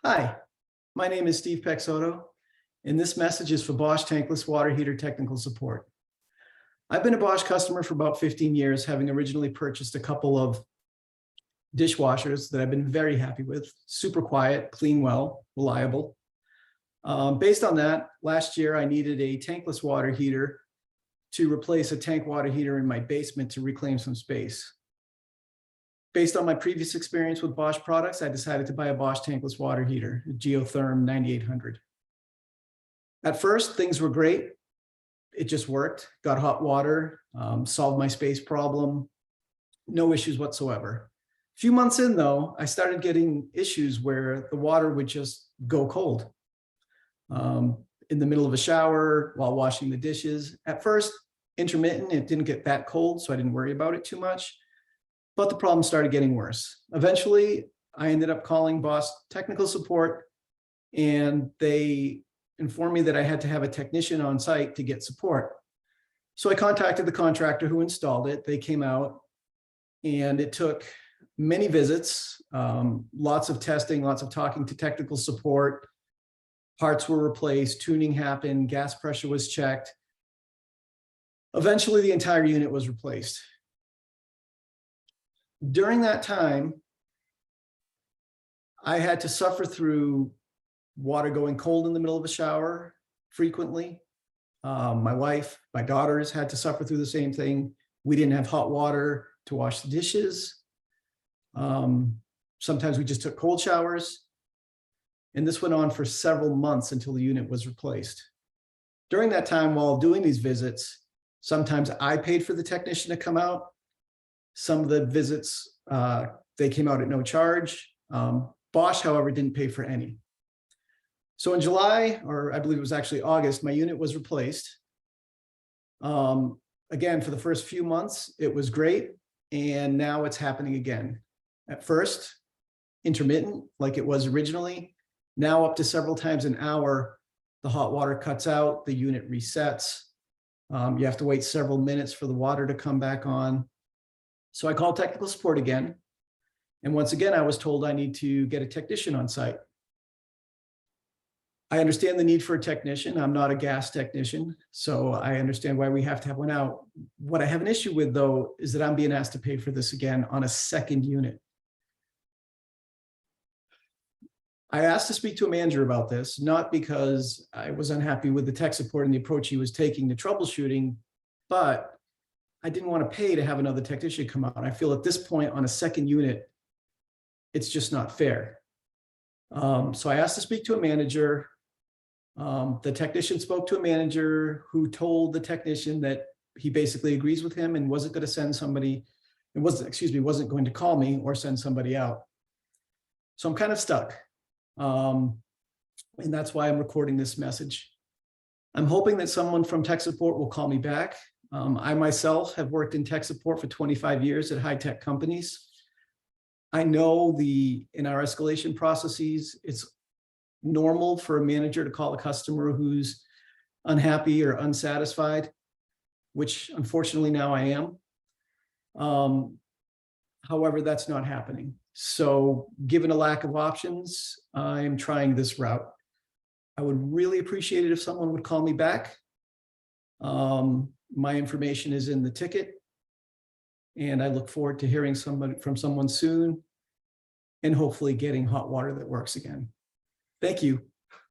Hi, my name is Steve Pexoto, and this message is for Bosch Tankless Water Heater Technical Support. I've been a Bosch customer for about 15 years, having originally purchased a couple of dishwashers that I've been very happy with. Super quiet, clean well, reliable. Based on that, last year I needed a tankless water heater to replace a tank water heater in my basement to reclaim some space. Based on my previous experience with Bosch products, I decided to buy a Bosch tankless water heater, a Geotherm 9800. At first, things were great. It just worked, got hot water, solved my space problem, no issues whatsoever. A few months in though, I started getting issues where the water would just go cold. In the middle of a shower, while washing the dishes. At first, intermittent, it didn't get that cold, so I didn't worry about it too much. But the problem started getting worse. Eventually, I ended up calling Bosch technical support, and they informed me that I had to have a technician on site to get support. So I contacted the contractor who installed it. They came out, and it took many visits, lots of testing, lots of talking to technical support. Parts were replaced, tuning happened, gas pressure was checked. Eventually, the entire unit was replaced. During that time, I had to suffer through water going cold in the middle of a shower frequently. My wife, my daughters had to suffer through the same thing. We didn't have hot water to wash the dishes. Sometimes we just took cold showers. And this went on for several months until the unit was replaced. During that time, while doing these visits, sometimes I paid for the technician to come out. Some of the visits, they came out at no charge. Bosch, however, didn't pay for any. So in July, or I believe it was actually August, my unit was replaced. Again, for the first few months, it was great. And now it's happening again. At first, intermittent, like it was originally. Now up to several times an hour, the hot water cuts out, the unit resets. You have to wait several minutes for the water to come back on. So I called technical support again. And once again, I was told I need to get a technician on site. I understand the need for a technician. I'm not a gas technician, so I understand why we have to have one out. What I have an issue with, though, is that I'm being asked to pay for this again on a second unit. I asked to speak to a manager about this, not because I was unhappy with the tech support and the approach he was taking to troubleshooting, but I didn't want to pay to have another technician come out. I feel at this point on a second unit, it's just not fair. So I asked to speak to a manager. The technician spoke to a manager who told the technician that he basically agrees with him and wasn't going to send somebody, wasn't going to call me or send somebody out. So I'm kind of stuck. And that's why I'm recording this message. I'm hoping that someone from tech support will call me back. I myself have worked in tech support for 25 years at high-tech companies. I know in our escalation processes, it's normal for a manager to call a customer who's unhappy or unsatisfied, which unfortunately now I am. However, that's not happening. So given a lack of options, I'm trying this route. I would really appreciate it if someone would call me back. My information is in the ticket, and I look forward to hearing from someone soon and hopefully getting hot water that works again. Thank you.